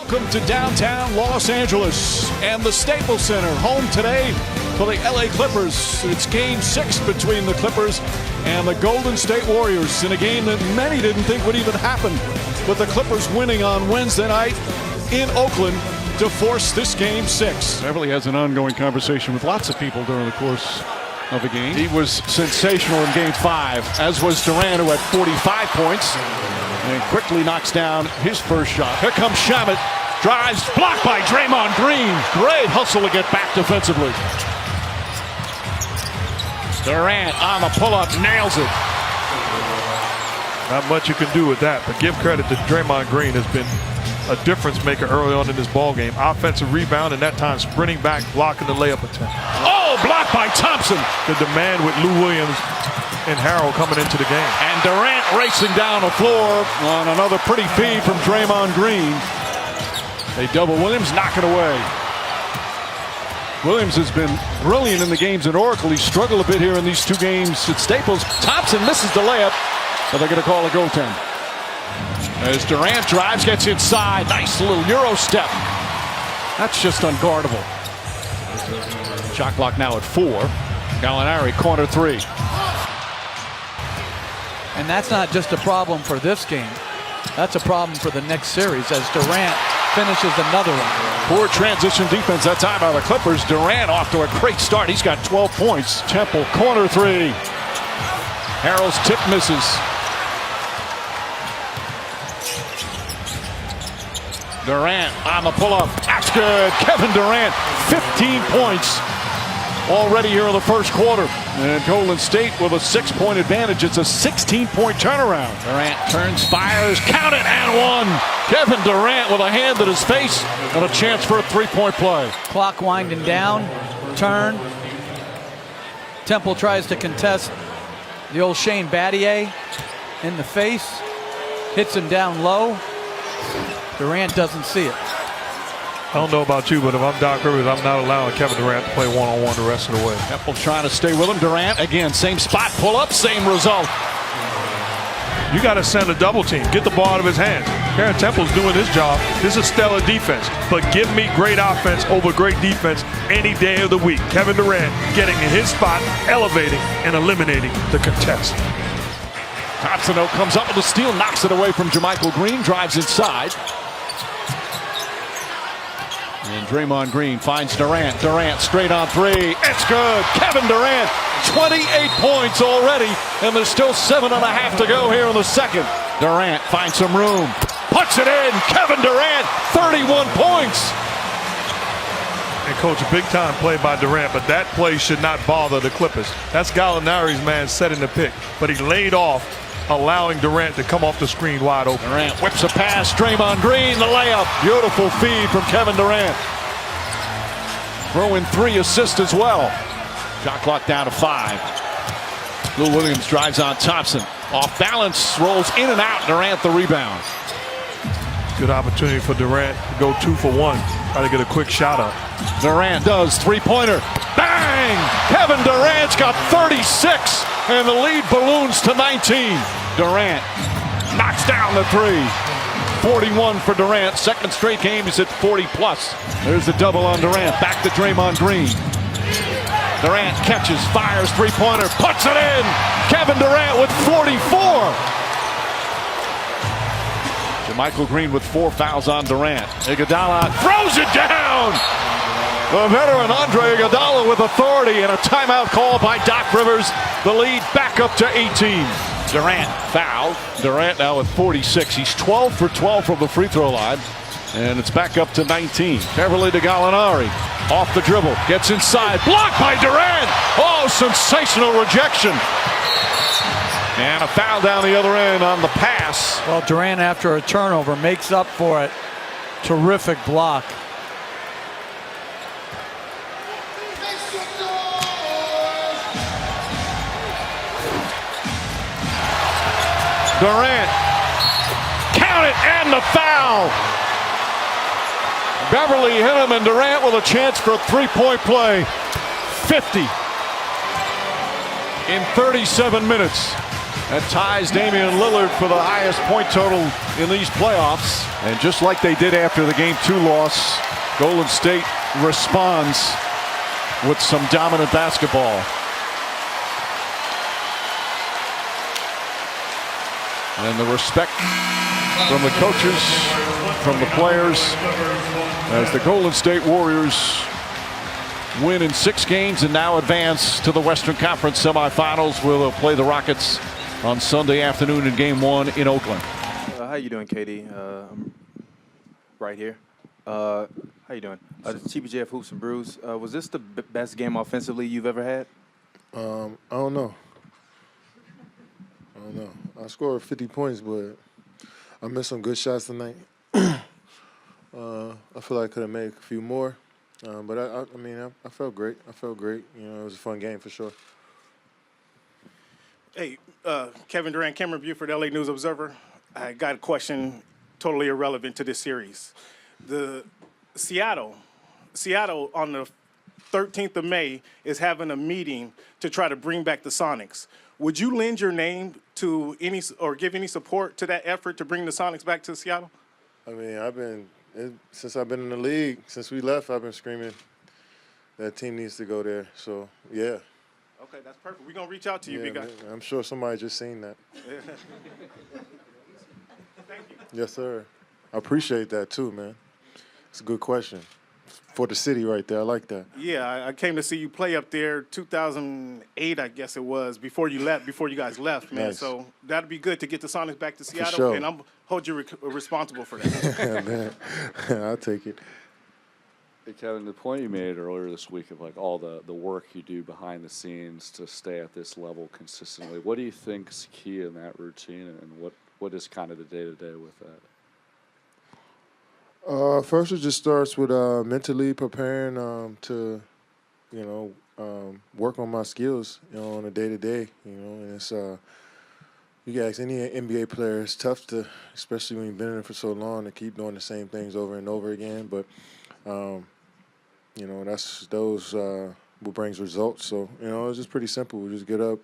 Welcome to downtown Los Angeles and the Staples Center, home today for the LA Clippers. It's game 6 between the Clippers and the Golden State Warriors in a game that many didn't think would even happen, with the Clippers winning on Wednesday night in Oakland to force this game 6. Beverly has an ongoing conversation with lots of people during the course of the game. He was sensational in game 5, as was Durant, who had 45 points. And quickly knocks down his first shot. Here comes Shamet. Drives, blocked by Draymond Green. Great hustle to get back defensively. Durant on the pull-up, nails it. Not much you can do with that, but give credit to Draymond Green. Has been a difference maker early on in this ball game. Offensive rebound, and that time sprinting back, blocking the layup attempt. Oh, blocked by Thompson. The demand with Lou Williams and Harrell coming into the game. And Durant racing down the floor on another pretty feed from Draymond Green. They double Williams, knock it away. Williams has been brilliant in the games at Oracle. He struggled a bit here in these 2 games at Staples. Thompson misses the layup, but they're going to call a goaltend. As Durant drives, gets inside. Nice little Euro step. That's just unguardable. Shot clock now at 4. Gallinari, corner 3. And that's not just a problem for this game. That's a problem for the next series as Durant finishes another one. Poor transition defense that time by the Clippers. Durant off to a great start. He's got 12 points. Temple, corner 3. Harrell's tip misses. Durant on the pull-up. That's good. Kevin Durant, 15 points already here in the first quarter. And Golden State with a 6-point advantage. It's a 16-point turnaround. Durant turns, fires, count it, and 1. Kevin Durant with a hand at his face and a chance for a 3-point play. Clock winding down, turn. Temple tries to contest the old Shane Battier in the face. Hits him down low. Durant doesn't see it. I don't know about you, but if I'm Doc Rivers, I'm not allowing Kevin Durant to play one-on-one the rest of the way. Temple trying to stay with him. Durant, again, same spot, pull up, same result. You got to send a double team. Get the ball out of his hands. Aaron Temple's doing his job. This is stellar defense. But give me great offense over great defense any day of the week. Kevin Durant getting in his spot, elevating and eliminating the contest. Thompson comes up with a steal, knocks it away from Jermichael Green, drives inside. And Draymond Green finds Durant. Durant straight on 3. It's good. Kevin Durant, 28 points already, and there's still 7.5 to go here in the second. Durant finds some room. Puts it in. Kevin Durant, 31 points. And coach, a big time play by Durant, but that play should not bother the Clippers. That's Gallinari's man setting the pick, but he laid off, allowing Durant to come off the screen wide open. Durant whips a pass. Draymond Green, the layup. Beautiful feed from Kevin Durant. Throwing 3 assists as well. Shot clock down to 5. Lou Williams drives on Thompson. Off balance, rolls in and out. Durant the rebound. Good opportunity for Durant to go 2 for 1. Try to get a quick shot up. Durant does, 3-pointer. Bang! Kevin Durant's got 36, and the lead balloons to 19. Durant knocks down the 3. 41 for Durant. Second straight game, he's at 40+. There's the double on Durant. Back to Draymond Green. Durant catches, fires, 3-pointer, puts it in. Kevin Durant with 44. Jermichael Green with 4 fouls on Durant. Iguodala throws it down. The veteran Andre Iguodala with authority, and a timeout call by Doc Rivers. The lead back up to 18. Durant fouled. Durant now with 46. He's 12 for 12 from the free throw line. And it's back up to 19. Beverly to Gallinari. Off the dribble. Gets inside. Blocked by Durant. Oh, sensational rejection. And a foul down the other end on the pass. Well, Durant, after a turnover, makes up for it. Terrific block. Durant, count it, and the foul. Beverly hit him, and Durant with a chance for a 3-point play. 50 in 37 minutes. That ties Damian Lillard for the highest point total in these playoffs. And just like they did after the Game 2 loss, Golden State responds with some dominant basketball. And the respect from the coaches, from the players, as the Golden State Warriors win in 6 games and now advance to the Western Conference semifinals, where they'll play the Rockets on Sunday afternoon in Game 1 in Oakland. How you doing, KD? I'm right here. How you doing? TBJF Hoops and Brews. Was this the best game offensively you've ever had? I don't know. I scored 50 points, but I missed some good shots tonight. I feel like I could have made a few more. But I mean, I felt great. You know, it was a fun game for sure. Hey, Kevin Durant, Cameron Buford, LA News Observer. I got a question totally irrelevant to this series. The Seattle on the 13th of May is having a meeting to try to bring back the Sonics. Would you lend your name to any or give any support to that effort to bring the Sonics back to Seattle? I mean, since I've been in the league, since we left, I've been screaming that team needs to go there. So, yeah. Okay, that's perfect. We're going to reach out to you, big guy. I'm sure somebody just seen that. Thank you. Yes, sir. I appreciate that too, man. It's a good question. For the city right there, I like that. Yeah, I came to see you play up there 2008, I guess it was, before you guys left, man. Nice. So that'd be good to get the Sonics back to Seattle, sure. and I'm hold you responsible for that. Man, I'll take it. Hey, Kevin, the point you made earlier this week of like all the work you do behind the scenes to stay at this level consistently, what do you think is key in that routine, and what is kind of the day-to-day with that? First, it just starts with mentally preparing to, work on my skills, on a day-to-day, and it's you can ask any NBA player, it's tough to, especially when you've been in it for so long, to keep doing the same things over and over again. But, those what brings results. So, it's just pretty simple. We just get up,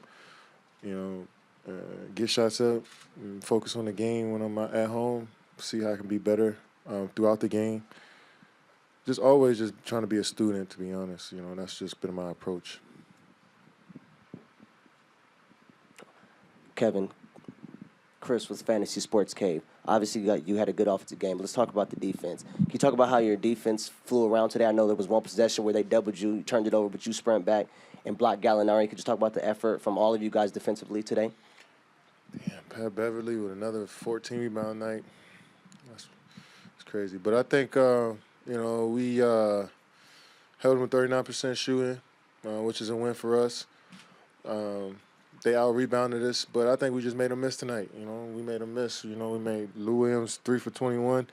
get shots up, and focus on the game when I'm at home, see how I can be better throughout the game. Just always just trying to be a student, to be honest. That's just been my approach. Kevin, Chris with Fantasy Sports Cave. Obviously, you had a good offensive game, but let's talk about the defense. Can you talk about how your defense flew around today? I know there was one possession where they doubled you, turned it over, but you sprint back and blocked Gallinari. Could you talk about the effort from all of you guys defensively today? Yeah, Pat Beverly with another 14 rebound night. That's crazy. But I think, we held them 39% shooting, which is a win for us. They out-rebounded us, but I think we just made them miss tonight. We made them miss. We made Lou Williams 3 for 21.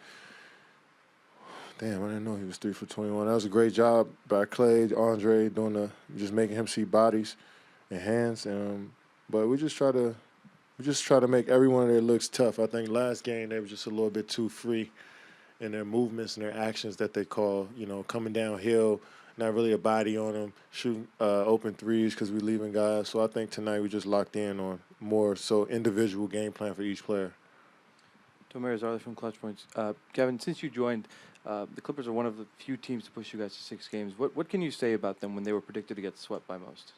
Damn, I didn't know he was 3 for 21. That was a great job by Clay, Andre, just making him see bodies and hands. But we just try to make everyone there looks tough. I think last game they were just a little bit too free in their movements and their actions that they call, coming downhill, not really a body on them, shooting open threes because we're leaving guys. So I think tonight we just locked in on more so individual game plan for each player. Tomer Azarli from Clutch Points. Kevin, since you joined, the Clippers are one of the few teams to push you guys to 6 games. What can you say about them when they were predicted to get swept by most?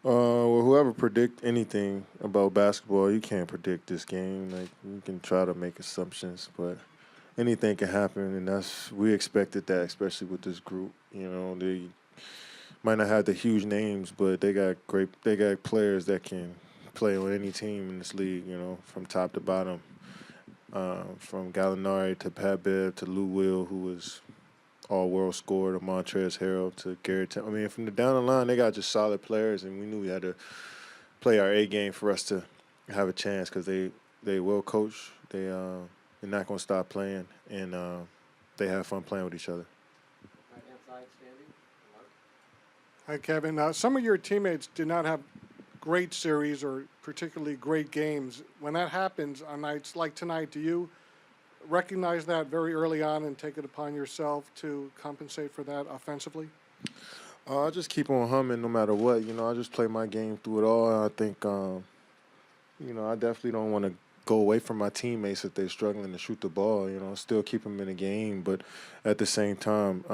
Well, whoever predict anything about basketball, you can't predict this game. Like, you can try to make assumptions, but anything can happen, and we expected that, especially with this group. They might not have the huge names, but they got players that can play on any team in this league. From top to bottom, from Gallinari to Pat Bev to Lou Will, who was all-world scorer, to Montrezl Harrell to Garrett. From the down the line, they got just solid players, and we knew we had to play our A game for us to have a chance because they well coached. They're not going to stop playing, and they have fun playing with each other. Hi, Kevin. Some of your teammates did not have great series or particularly great games. When that happens on nights like tonight, do you recognize that very early on and take it upon yourself to compensate for that offensively? I just keep on humming no matter what. I just play my game through it all. I think, I definitely don't want to go away from my teammates if they're struggling to shoot the ball. Still keep them in the game, but at the same time,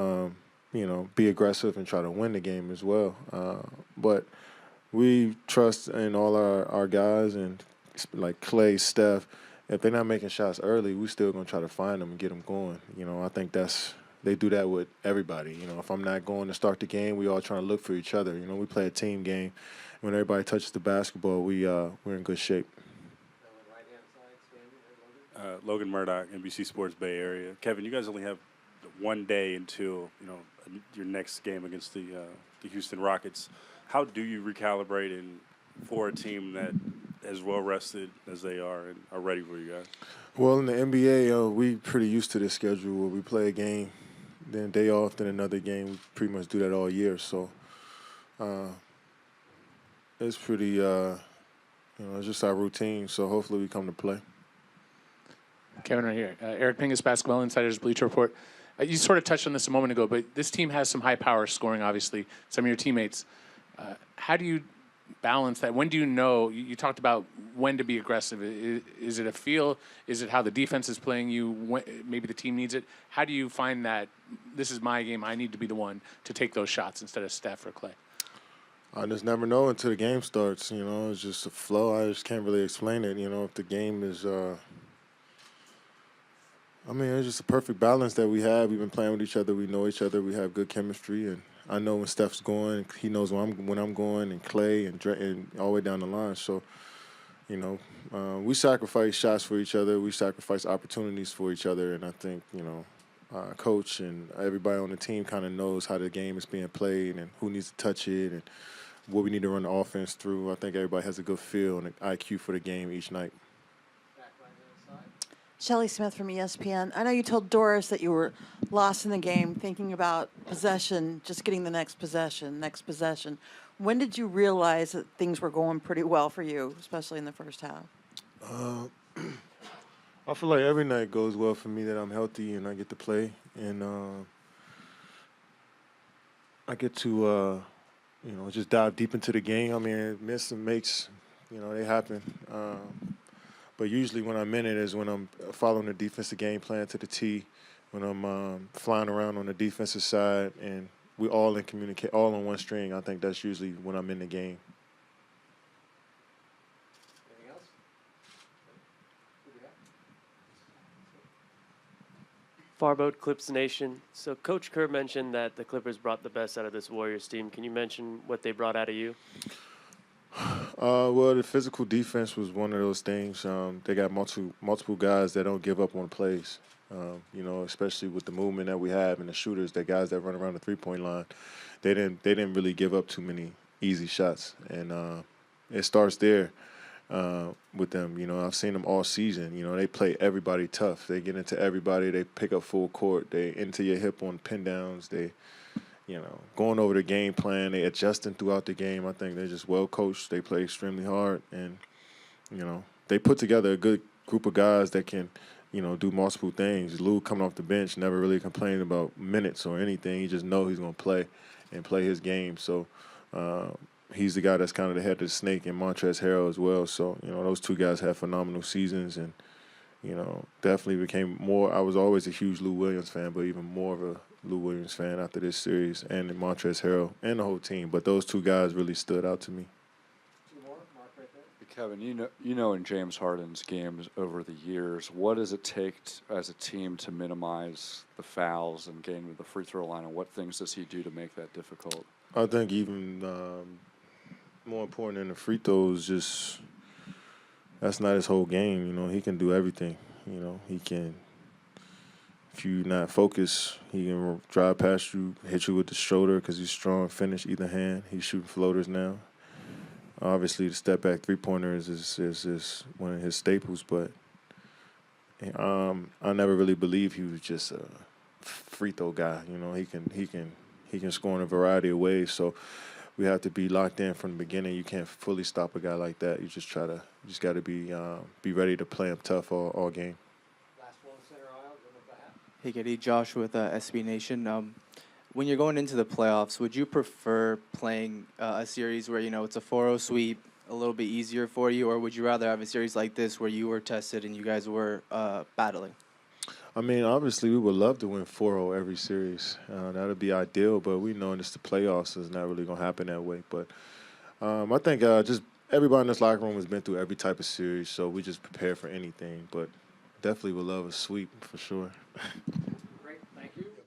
be aggressive and try to win the game as well. But we trust in all our guys, and like Clay, Steph. If they're not making shots early, we still gonna try to find them and get them going. I think they do that with everybody. If I'm not going to start the game, we all trying to look for each other. We play a team game. When everybody touches the basketball, we're in good shape. Logan Murdoch, NBC Sports Bay Area. Kevin, you guys only have 1 day until your next game against the Houston Rockets. How do you recalibrate for a team that as well rested as they are and are ready for you guys? Well, in the NBA, we pretty used to this schedule where we play a game, then a day off, then another game. We pretty much do that all year. So it's pretty, it's just our routine. So hopefully we come to play. Kevin, right here. Eric Pingus, Basketball Insider's Bleacher Report. You sort of touched on this a moment ago, but this team has some high power scoring, obviously, some of your teammates. How do you balance that? When do you know? You talked about when to be aggressive. Is it a feel? Is it how the defense is playing you? Maybe the team needs it. How do you find that this is my game, I need to be the one to take those shots instead of Steph or Clay? I just never know until the game starts. It's just a flow. I just can't really explain it. If the game is it's just a perfect balance that we have. We've been playing with each other. We know each other. We have good chemistry. And I know when Steph's going. He knows when I'm going, and Clay and all the way down the line. So, we sacrifice shots for each other. We sacrifice opportunities for each other. And I think, coach and everybody on the team kind of knows how the game is being played and who needs to touch it and what we need to run the offense through. I think everybody has a good feel and an IQ for the game each night. Shelley Smith from ESPN. I know you told Doris that you were lost in the game, thinking about possession, just getting the next possession. When did you realize that things were going pretty well for you, especially in the first half? I feel like every night goes well for me, that I'm healthy and I get to play. And I get to, just dive deep into the game. Miss and makes, they happen. But usually when I'm in it is when I'm following the defensive game plan to the T, when I'm flying around on the defensive side, and we all in communicate, all on one string. I think that's usually when I'm in the game. Anything else? Farboat Clips Nation. So Coach Kerr mentioned that the Clippers brought the best out of this Warriors team. Can you mention what they brought out of you? Well, the physical defense was one of those things. They got multiple guys that don't give up on plays. Especially with the movement that we have and the shooters, the guys that run around the three-point line, they didn't really give up too many easy shots, and it starts there with them. I've seen them all season. They play everybody tough. They get into everybody. They pick up full court. They into your hip on pin downs. They going over the game plan, they adjusting throughout the game. I think they're just well coached. They play extremely hard, and they put together a good group of guys that can, do multiple things. Lou coming off the bench never really complained about minutes or anything. He just knows he's going to play and play his game. So he's the guy that's kind of the head of the snake, and Montrezl Harrell as well. So those two guys had phenomenal seasons, and definitely became more. I was always a huge Lou Williams fan, but even more of a Lou Williams fan after this series, and Montrezl Harrell and the whole team. But those two guys really stood out to me. Two more, Mark right there. Kevin, you know in James Harden's games over the years, what does it take as a team to minimize the fouls and getting to the free throw line, and what things does he do to make that difficult? I think even more important than the free throws, just that's not his whole game. He can do everything. He can. If you're not focused, he can drive past you, hit you with the shoulder because he's strong, finish either hand. He's shooting floaters now. Obviously, the step-back three-pointer is one of his staples, but I never really believed he was just a free throw guy. He can score in a variety of ways. So we have to be locked in from the beginning. You can't fully stop a guy like that. You just got to be ready to play him tough all game. Hey, Giddy, Josh with SB Nation. When you're going into the playoffs, would you prefer playing a series where, it's a 4-0 sweep, a little bit easier for you, or would you rather have a series like this where you were tested and you guys were battling? I mean, obviously, we would love to win 4-0 every series. That would be ideal, but we know it's the playoffs, so it's not really going to happen that way. But I think just everybody in this locker room has been through every type of series, so we just prepare for anything. But definitely would love a sweep for sure.